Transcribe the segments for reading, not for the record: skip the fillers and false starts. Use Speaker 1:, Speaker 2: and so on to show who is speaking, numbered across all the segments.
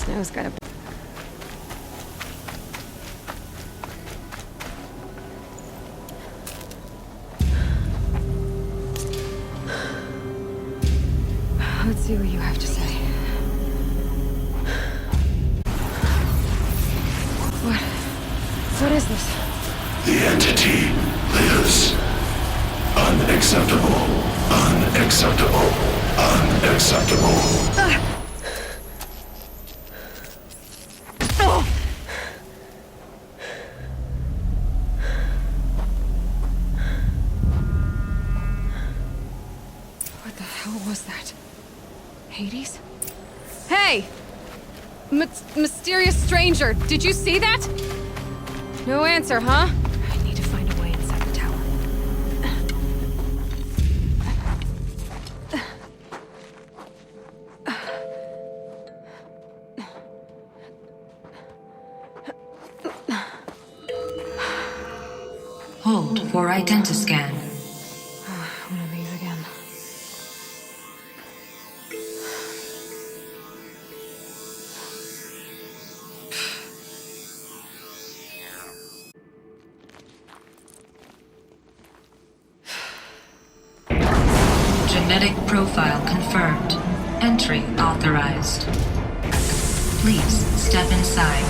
Speaker 1: Snow's got a... Let's see what you have to say. What is this?
Speaker 2: The entity lives. Unacceptable. Unacceptable. Unacceptable.
Speaker 1: What the hell was that? Hades? Hey! Mysterious stranger, did you see that? No answer, huh? I need to find a way inside the tower.
Speaker 3: Hold for identiscan.
Speaker 1: One of these again.
Speaker 3: Genetic profile confirmed. Entry authorized. Please step inside.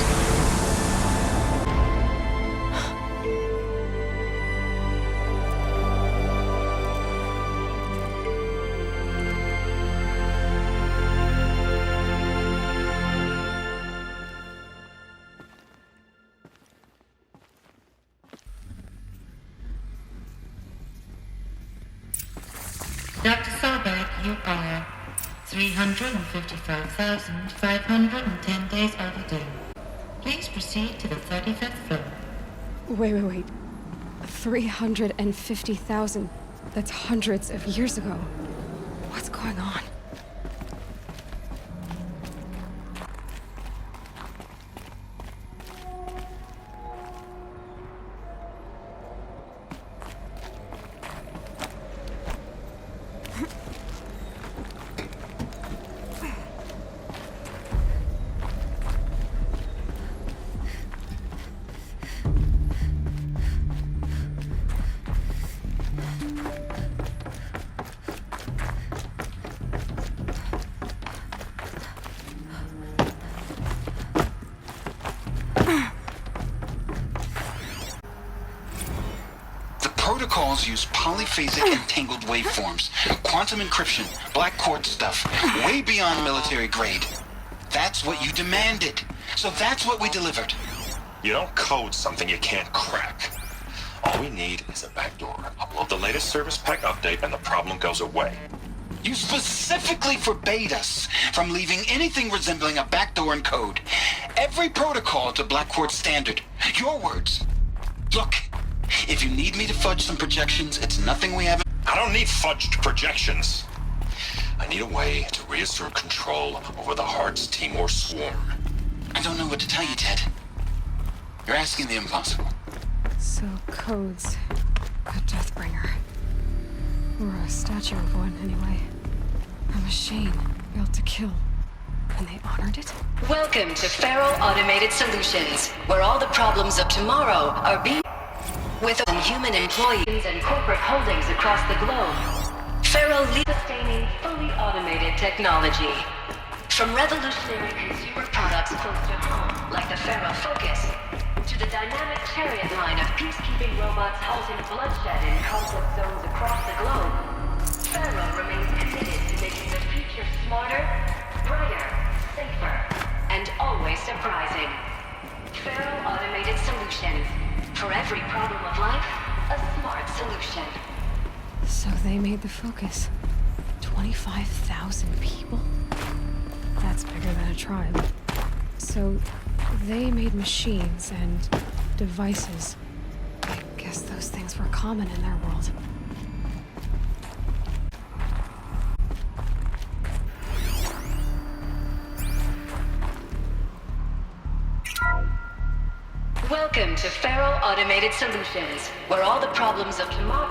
Speaker 4: Dr. Sabek, you are 355,510 days overdue. Please proceed to the 35th floor.
Speaker 1: Wait. 350,000. That's hundreds of years ago. What's going on?
Speaker 5: Protocols use polyphasic entangled waveforms, quantum encryption, black quartz stuff, way beyond military grade. That's what you demanded. So that's what we delivered.
Speaker 6: You don't code something you can't crack. All we need is a backdoor. Upload the latest service pack update and the problem goes away.
Speaker 5: You specifically forbade us from leaving anything resembling a backdoor in code. Every protocol to Black Quartz standard. Your words. Look, if you need me to fudge some projections, it's nothing we haven't...
Speaker 6: I don't need fudged projections. I need a way to reassert control over the Heart's Timor swarm.
Speaker 5: I don't know what to tell you, Ted. You're asking the impossible.
Speaker 1: So, codes. A Deathbringer. Or a statue of one, anyway. A machine built to kill. And they honored it?
Speaker 7: Welcome to Feral Automated Solutions, where all the problems of tomorrow are being... with human employees and corporate holdings across the globe. Feral leads sustaining fully automated technology. From revolutionary consumer products close to home, like the Feral Focus, to the dynamic chariot line of peacekeeping robots halting bloodshed in conflict zones across the globe, Feral remains committed to making the future smarter, brighter, safer, and always surprising. Feral Automated Solutions. For every problem of life, a smart solution.
Speaker 1: So they made the Focus. 25,000 people? That's bigger than a tribe. So they made machines and devices. I guess those things were common in their world.
Speaker 7: Welcome to Feral Automated Solutions, where all the problems of tomorrow...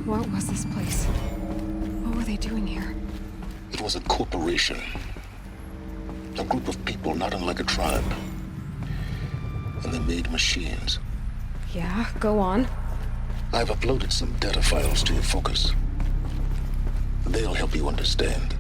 Speaker 1: What was this place? What were they doing here?
Speaker 2: It was a corporation. A group of people not unlike a tribe. And they made machines.
Speaker 1: Yeah, go on.
Speaker 2: I've uploaded some data files to your focus. They'll help you understand.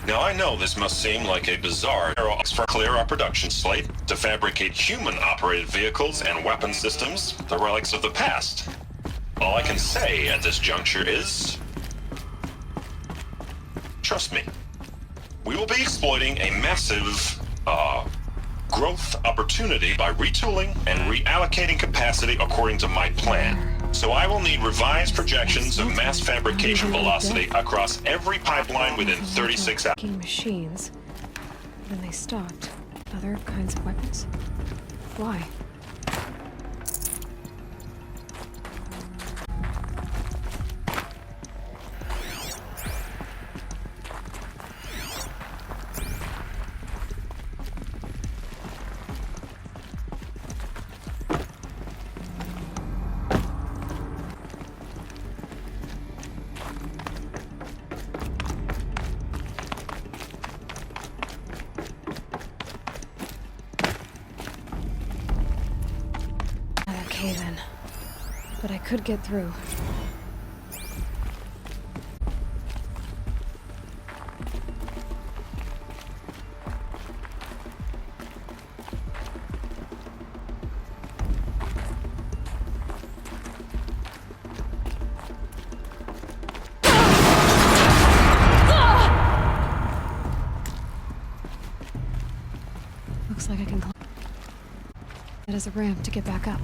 Speaker 6: Now I know this must seem like a bizarre for clear our production slate to fabricate human-operated vehicles and weapon systems, the relics of the past. All I can say at this juncture is... trust me. We will be exploiting a massive, growth opportunity by retooling and reallocating capacity according to my plan. So I will need revised projections of mass fabrication velocity across every pipeline within 36 hours.
Speaker 1: Making machines. Then they stopped. Other kinds of weapons? Why? Okay then. But I could get through. Looks like I can climb. It is a ramp to get back up.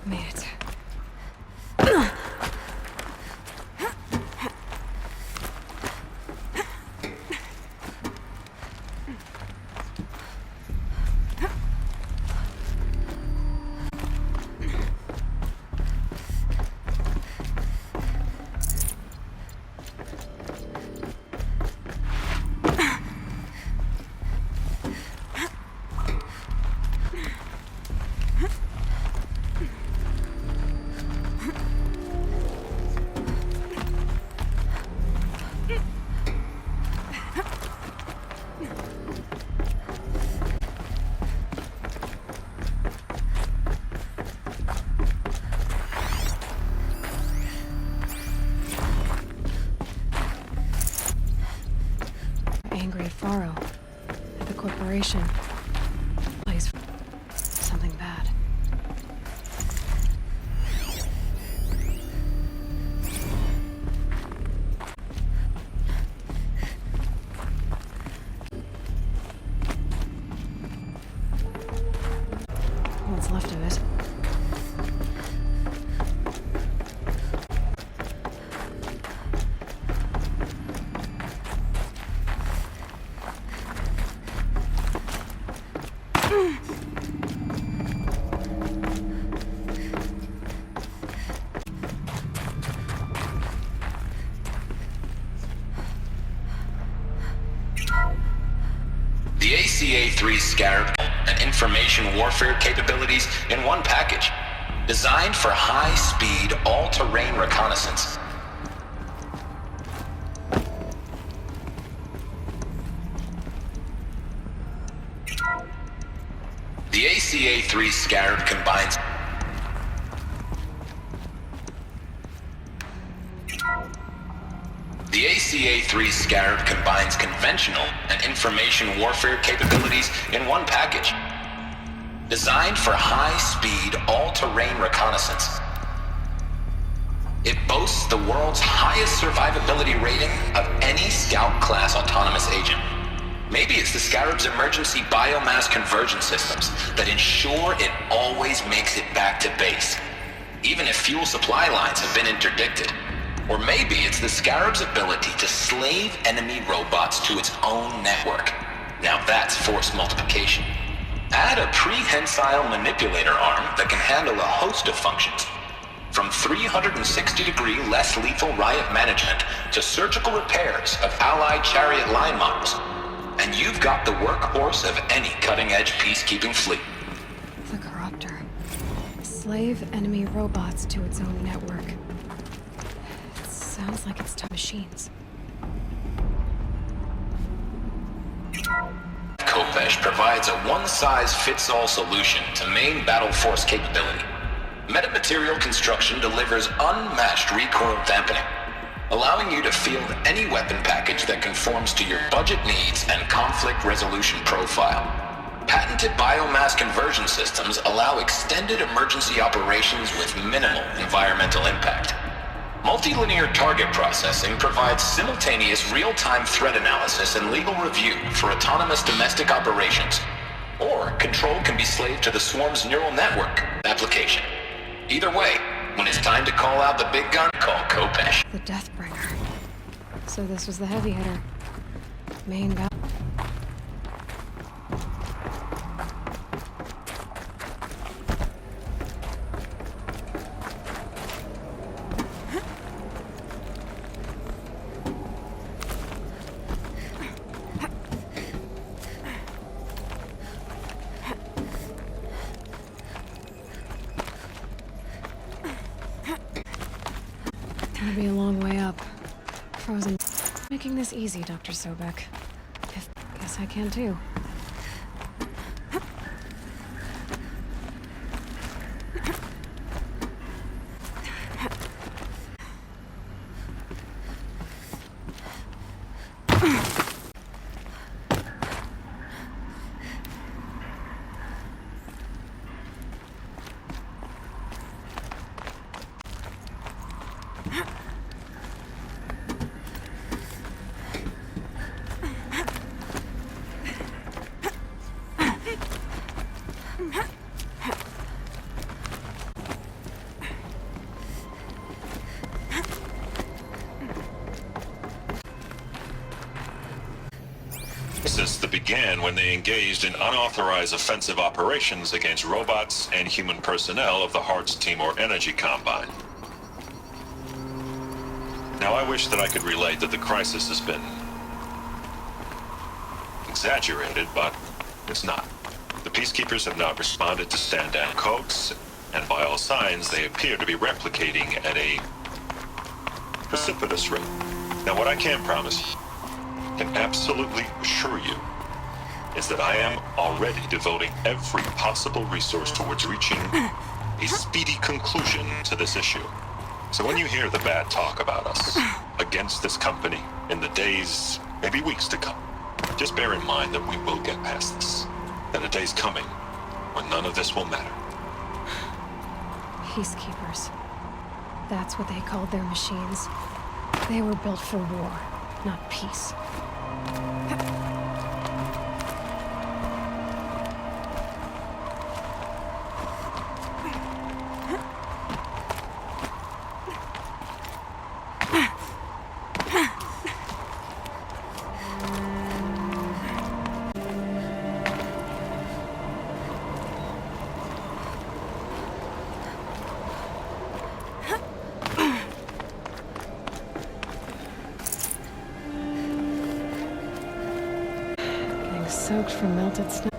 Speaker 1: Made it. Angry at Faro, at the corporation. Plays something bad. What's left of it.
Speaker 5: The ACA-3 Scarab and information warfare capabilities in one package. Designed for high-speed, all-terrain reconnaissance. The ACA-3
Speaker 8: ACA-3 Scarab combines... The ACA-3 Scarab combines conventional and information warfare capabilities in one package. Designed for high-speed, all-terrain reconnaissance. It boasts the world's highest survivability rating of any Scout-class autonomous agent. Maybe it's the Scarab's emergency biomass conversion systems that ensure it always makes it back to base, even if fuel supply lines have been interdicted. Or maybe it's the Scarab's ability to slave enemy robots to its own network. Now that's force multiplication. Add a prehensile manipulator arm that can handle a host of functions, from 360-degree less lethal riot management to surgical repairs of Allied chariot line models. And you've got the workhorse of any cutting-edge peacekeeping fleet.
Speaker 1: The Corruptor. Slave enemy robots to its own network. It sounds like it's to machines.
Speaker 8: Khopesh provides a one-size-fits-all solution to main battle force capability. Metamaterial construction delivers unmatched recoil dampening, allowing you to field any weapon package that conforms to your budget needs and conflict resolution profile. Patented biomass conversion systems allow extended emergency operations with minimal environmental impact. Multilinear target processing provides simultaneous real-time threat analysis and legal review for autonomous domestic operations. Or control can be slaved to the Swarm's neural network application. Either way, when it's time to call out the big gun, call Khopesh.
Speaker 1: The Deathbringer. So this was the heavy hitter. Main battle. It'll be a long way up. Frozen. Making this easy, Dr. Sobek. Guess I can too.
Speaker 6: That began when they engaged in unauthorized offensive operations against robots and human personnel of the Hearts Timor Energy Combine. Now, I wish that I could relate that the crisis has been exaggerated, but it's not. The Peacekeepers have not responded to stand-down codes, and by all signs, they appear to be replicating at a precipitous rate. Now, what I can promise you, can absolutely assure you, is that I am already devoting every possible resource towards reaching a speedy conclusion to this issue. So when you hear the bad talk about us against this company in the days, maybe weeks to come, just bear in mind that we will get past this. That a day's coming when none of this will matter.
Speaker 1: Peacekeepers. That's what they called their machines. They were built for war, not peace. Soaked from melted snow.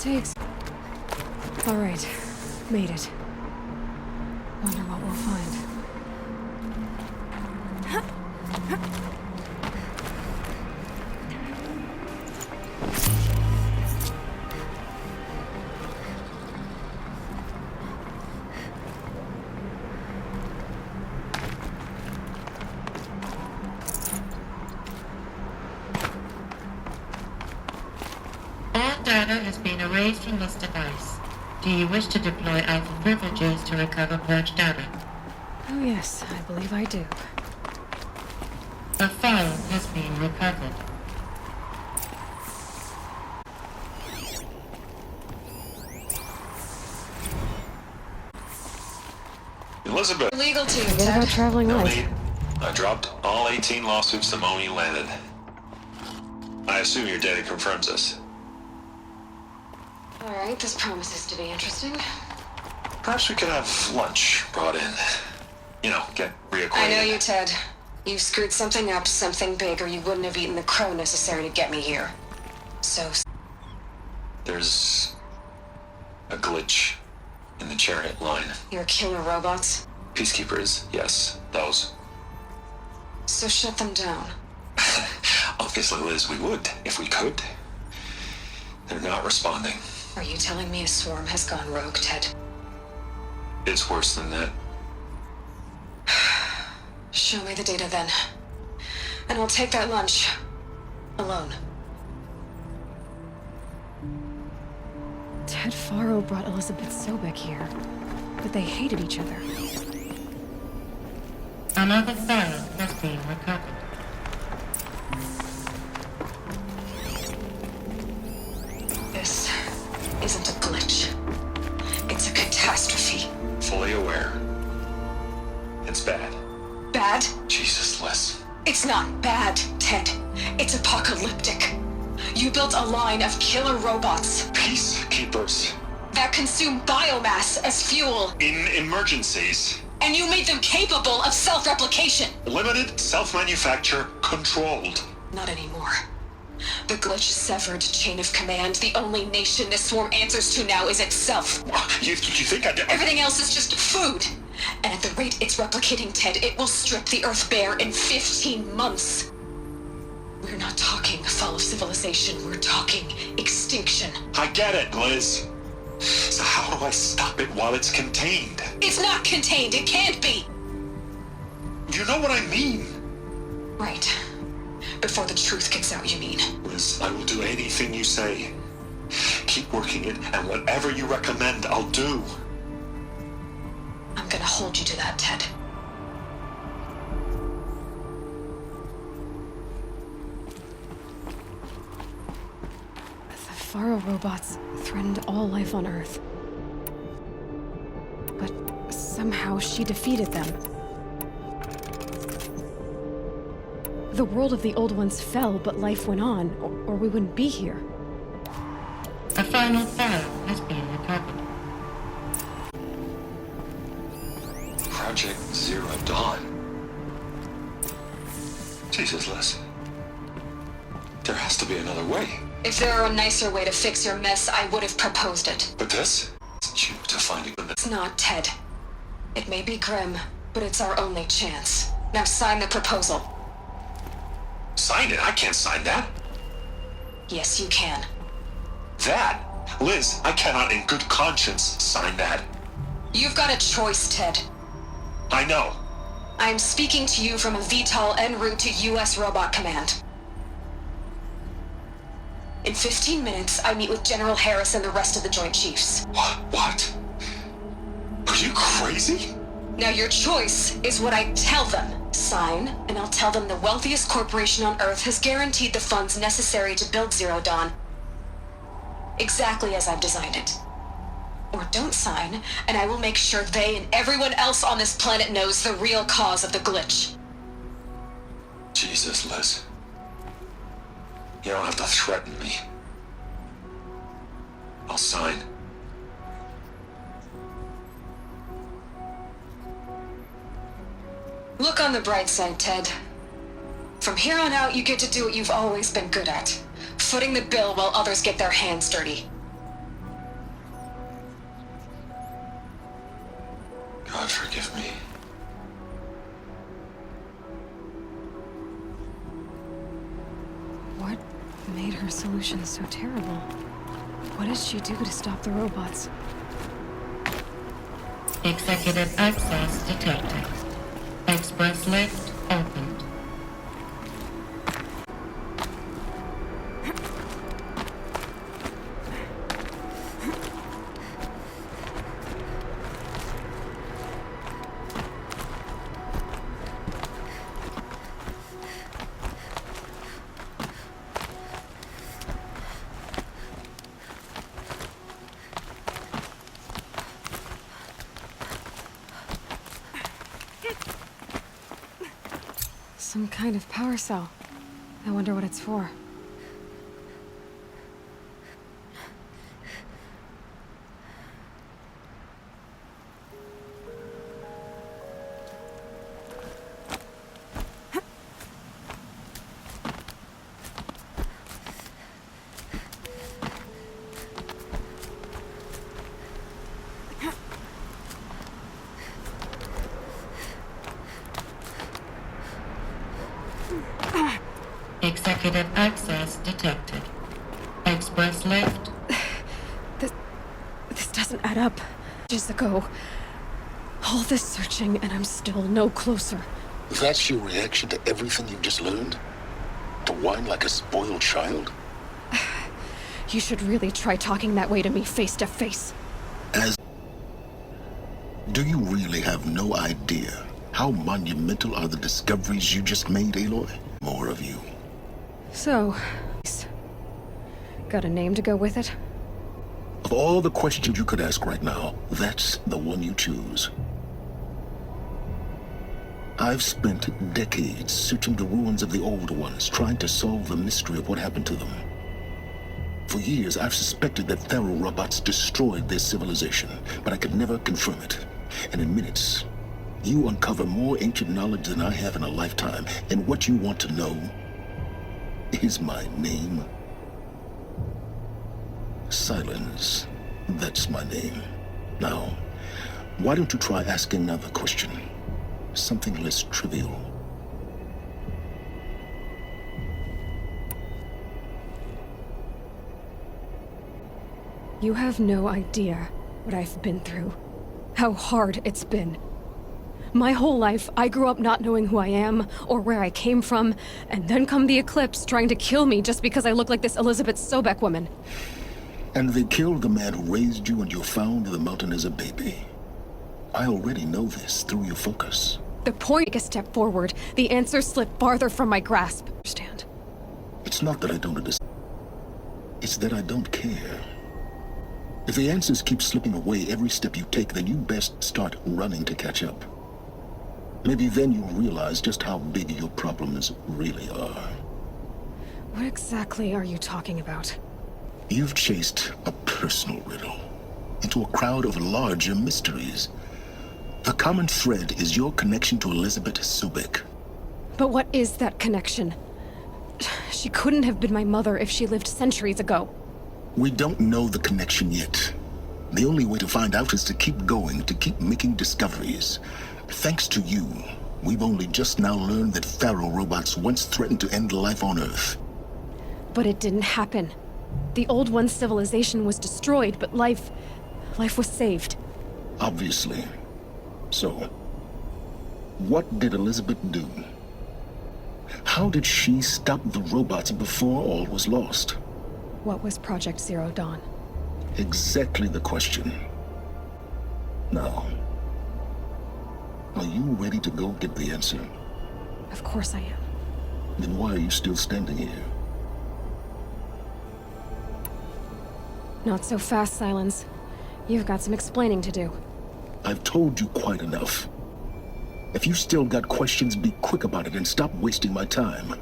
Speaker 1: takes. All right, made it. Wonder what we'll find.
Speaker 4: All data has been erased from this device. Do you wish to deploy alpha privileges to recover purged data?
Speaker 1: Oh yes, I believe I do.
Speaker 4: A file has been recovered.
Speaker 6: Elizabeth.
Speaker 7: Legal team,
Speaker 1: Forget about
Speaker 7: Ted.
Speaker 1: traveling
Speaker 6: No
Speaker 1: light.
Speaker 6: need. I dropped all 18 lawsuits the moment you landed. I assume your data confirms this.
Speaker 7: Alright, this promises to be interesting.
Speaker 6: Perhaps we could have lunch brought in. You know, get reacquainted.
Speaker 7: I know you, Ted. You screwed something up, something big, or you wouldn't have eaten the crow necessary to get me here. So,
Speaker 6: There's a glitch in the chariot line.
Speaker 7: you're killer robots?
Speaker 6: Peacekeepers, yes, those.
Speaker 7: So shut them down.
Speaker 6: Obviously, Liz, we would, if we could. They're not responding.
Speaker 7: Are you telling me a swarm has gone rogue, Ted?
Speaker 6: It's worse than that.
Speaker 7: Show me the data then. And I'll take that lunch. Alone.
Speaker 1: Ted Faro brought Elizabeth Sobek here, but they hated each other.
Speaker 4: Another file has been recovered.
Speaker 7: This isn't a glitch. It's a catastrophe.
Speaker 6: Fully aware. It's bad.
Speaker 7: Bad?
Speaker 6: Jesus, Liz.
Speaker 7: It's not bad, Ted. It's apocalyptic. You built a line of killer robots
Speaker 6: Peacekeepers.
Speaker 7: that consume biomass as fuel,
Speaker 6: In emergencies.
Speaker 7: and you made them capable of self-replication.
Speaker 6: Limited, self-manufacture, controlled.
Speaker 7: Not anymore. The glitch severed chain of command. The only nation this swarm answers to now is itself.
Speaker 6: You think I did?
Speaker 7: Everything else is just food. And at the rate it's replicating, Ted, it will strip the Earth bare in 15 months. We're not talking fall of civilization. We're talking extinction.
Speaker 6: I get it, Liz. So how do I stop it while it's contained?
Speaker 7: It's not contained. It can't be.
Speaker 6: You know what I mean.
Speaker 7: Right. Before the truth gets out, you mean?
Speaker 6: Liz, I will do anything you say. Keep working it, and whatever you recommend, I'll do.
Speaker 7: I'm gonna hold you to that, Ted.
Speaker 1: The Faro robots threatened all life on Earth. But somehow she defeated them. The world of the old ones fell, but life went on, or we wouldn't be here.
Speaker 4: A final file has been recovered.
Speaker 6: Project Zero Dawn. Jesus, Liz. There has to be another way.
Speaker 7: If there were a nicer way to fix your mess, I would have proposed it.
Speaker 6: But this? It's you to find it.
Speaker 7: It's not, Ted. It may be grim, but it's our only chance. Now sign the proposal.
Speaker 6: Sign it? I can't sign that.
Speaker 7: Yes, you can.
Speaker 6: That? Liz, I cannot in good conscience sign that.
Speaker 7: You've got a choice, Ted.
Speaker 6: I know.
Speaker 7: I'm speaking to you from a VTOL en route to U.S. Robot Command. In 15 minutes, I meet with General Harris and the rest of the Joint Chiefs.
Speaker 6: What? Are you crazy?
Speaker 7: Now your choice is what I tell them. Sign, and I'll tell them the wealthiest corporation on Earth has guaranteed the funds necessary to build Zero Dawn. Exactly as I've designed it. Or don't sign, and I will make sure they and everyone else on this planet knows the real cause of the glitch.
Speaker 6: Jesus, Liz. You don't have to threaten me. I'll sign.
Speaker 7: Look on the bright side, Ted. From here on out, you get to do what you've always been good at. Footing the bill while others get their hands dirty.
Speaker 8: forgive me?
Speaker 1: What made her solution so terrible? What did she do to stop the robots?
Speaker 4: Executive access detected. Express lift opened.
Speaker 1: Some kind of power cell. I wonder what it's for.
Speaker 4: Executive access detected. Express lift.
Speaker 1: This doesn't add up. Just ago. All this searching and I'm still no closer.
Speaker 2: That's your reaction to everything you've just learned? To whine like a spoiled child?
Speaker 1: You should really try talking that way to me face to face.
Speaker 2: Do you really have no idea how monumental are the discoveries you just made, Aloy? More of you.
Speaker 1: So, got a name to go with it?
Speaker 2: Of all the questions you could ask right now, that's the one you choose. I've spent decades searching the ruins of the old ones, trying to solve the mystery of what happened to them. For years, I've suspected that Thero robots destroyed their civilization, but I could never confirm it. And in minutes, you uncover more ancient knowledge than I have in a lifetime, and what you want to know is my name. Silence. That's my name. Now, why don't you try asking another question? Something less trivial.
Speaker 1: You have no idea what I've been through. How hard it's been. My whole life, I grew up not knowing who I am or where I came from, and then come the Eclipse trying to kill me just because I look like this Elizabeth Sobek woman.
Speaker 2: And they killed the man who raised you and you found the mountain as a baby. I already know this through your focus.
Speaker 1: The point, take a step forward, the answers slip farther from my grasp. Understand?
Speaker 2: It's not that I don't understand. It's that I don't care. If the answers keep slipping away every step you take, then you best start running to catch up. Maybe then you'll realize just how big your problems really are.
Speaker 1: What exactly are you talking about?
Speaker 2: You've chased a personal riddle into a crowd of larger mysteries. The common thread is your connection to Elizabeth Sobek.
Speaker 1: But what is that connection? She couldn't have been my mother if she lived centuries ago.
Speaker 2: We don't know the connection yet. The only way to find out is to keep going, to keep making discoveries. Thanks to you, we've only just now learned that Thero robots once threatened to end life on Earth.
Speaker 1: But it didn't happen. The Old One's civilization was destroyed, but life was saved.
Speaker 2: Obviously. So, what did Elizabeth do? How did she stop the robots before all was lost?
Speaker 1: What was Project Zero Dawn?
Speaker 2: Exactly the question. Now, are you ready to go get the answer?
Speaker 1: Of course I am.
Speaker 2: Then why are you still standing here?
Speaker 1: Not so fast, Silence. You've got some explaining to do.
Speaker 2: I've told you quite enough. If you still got questions, be quick about it and stop wasting my time.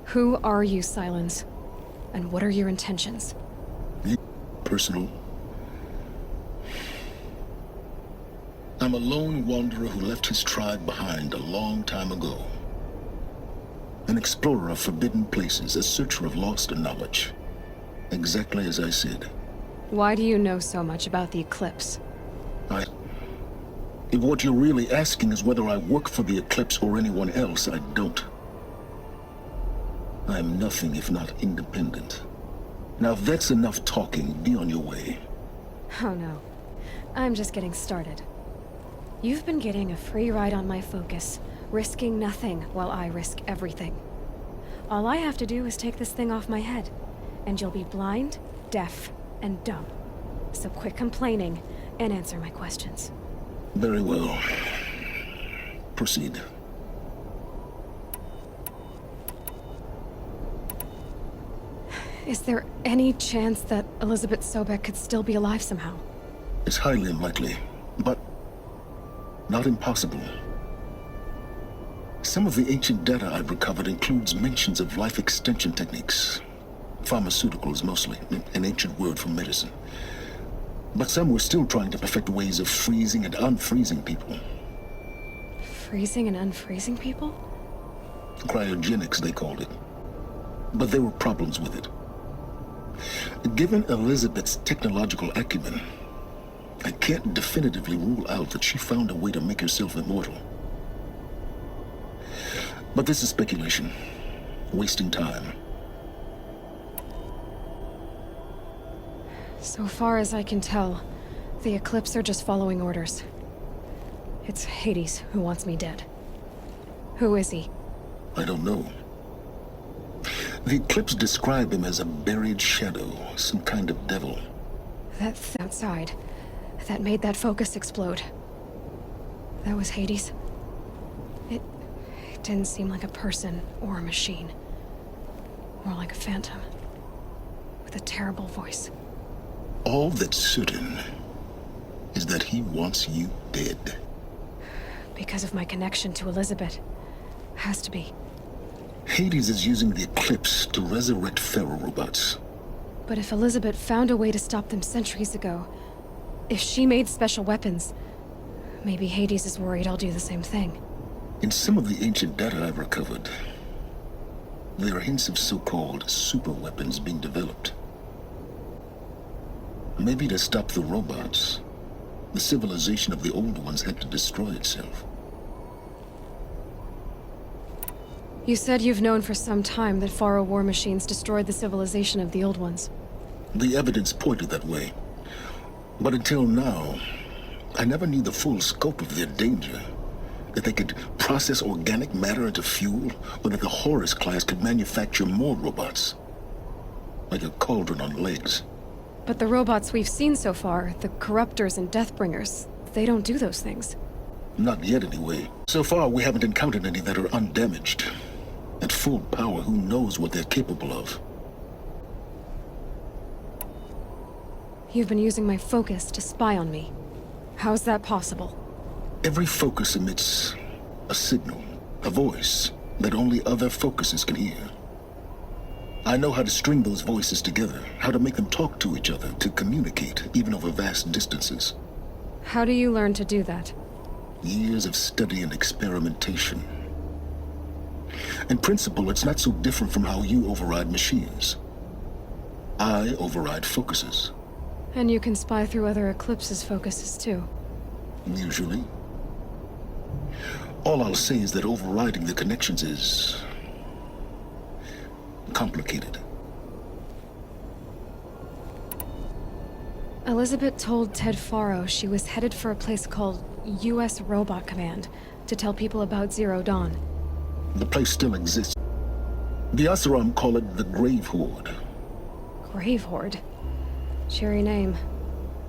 Speaker 1: Who are you, Silence? And what are your intentions?
Speaker 2: Personal. I'm a lone wanderer who left his tribe behind a long time ago. An explorer of forbidden places, a searcher of lost knowledge. Exactly as I said.
Speaker 1: Why do you know so much about the Eclipse?
Speaker 2: If what you're really asking is whether I work for the Eclipse or anyone else, I don't. I'm nothing if not independent. Now, if that's enough talking, be on your way.
Speaker 1: Oh no. I'm just getting started. You've been getting a free ride on my focus, risking nothing while I risk everything. All I have to do is take this thing off my head, and you'll be blind, deaf, and dumb. So quit complaining and answer my questions.
Speaker 2: Very well. Proceed.
Speaker 1: Is there any chance that Elizabeth Sobek could still be alive somehow?
Speaker 2: It's highly unlikely, but not impossible. Some of the ancient data I've recovered includes mentions of life extension techniques. Pharmaceuticals, mostly, an ancient word for medicine. But some were still trying to perfect ways of freezing and unfreezing people.
Speaker 1: Freezing and unfreezing people?
Speaker 2: Cryogenics, they called it. But there were problems with it. Given Elizabeth's technological acumen, I can't definitively rule out that she found a way to make herself immortal. But this is speculation, wasting time.
Speaker 1: So far as I can tell, the Eclipse are just following orders. It's Hades who wants me dead. Who is he?
Speaker 2: I don't know. The Eclipse describe him as a buried shadow, some kind of devil.
Speaker 1: That outside, that made that focus explode. That was Hades? It didn't seem like a person or a machine. More like a phantom. With a terrible voice.
Speaker 2: All that's certain is that he wants you dead.
Speaker 1: Because of my connection to Elizabeth. Has to be.
Speaker 2: Hades is using the Eclipse to resurrect ferrorobots.
Speaker 1: But if Elizabeth found a way to stop them centuries ago, if she made special weapons, maybe Hades is worried I'll do the same thing.
Speaker 2: In some of the ancient data I've recovered, there are hints of so-called super weapons being developed. Maybe to stop the robots, the civilization of the old ones had to destroy itself.
Speaker 1: You said you've known for some time that Faro war machines destroyed the civilization of the old ones.
Speaker 2: The evidence pointed that way. But until now, I never knew the full scope of their danger. That they could process organic matter into fuel, or that the Horus class could manufacture more robots. Like a cauldron on legs.
Speaker 1: But the robots we've seen so far, the Corruptors and Deathbringers, they don't do those things.
Speaker 2: Not yet, anyway. So far, we haven't encountered any that are undamaged. At full power, who knows what they're capable of?
Speaker 1: You've been using my focus to spy on me. How's that possible?
Speaker 2: Every focus emits a signal, a voice, that only other focuses can hear. I know how to string those voices together, how to make them talk to each other, to communicate, even over vast distances.
Speaker 1: How do you learn to do that?
Speaker 2: Years of study and experimentation. In principle, it's not so different from how you override machines. I override focuses.
Speaker 1: And you can spy through other Eclipse's focuses too.
Speaker 2: Usually. All I'll say is that overriding the connections is complicated.
Speaker 1: Elizabeth told Ted Faro she was headed for a place called U.S. Robot Command to tell people about Zero Dawn.
Speaker 2: The place still exists. The Oseram call it the Grave Horde.
Speaker 1: Grave Horde? Cheery name.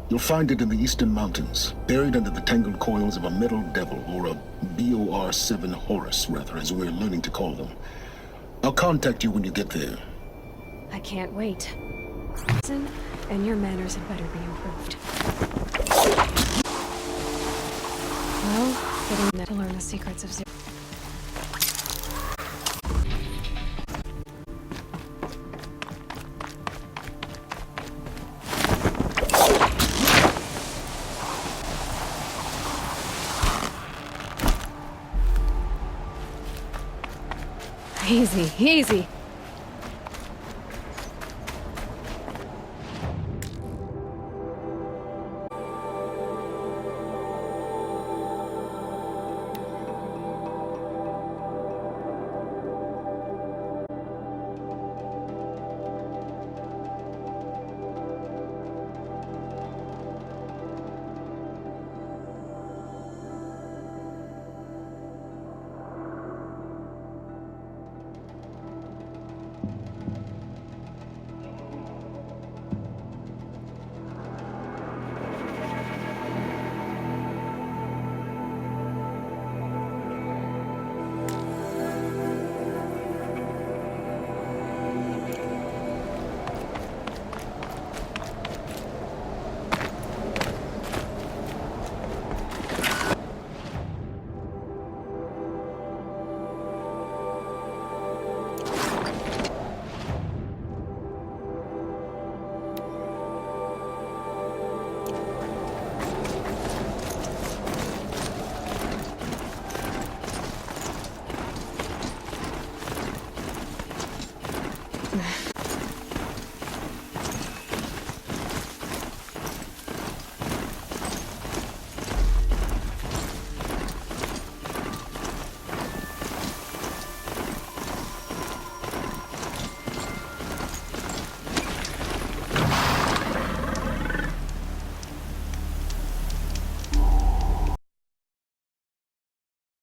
Speaker 2: You'll find it in the Eastern Mountains, buried under the tangled coils of a metal devil, or a BOR-7 Horus, rather, as we're learning to call them. I'll contact you when you get there.
Speaker 1: I can't wait. Listen, and your manners had better be improved. Well, getting to learn the secrets of Zero. Easy, easy.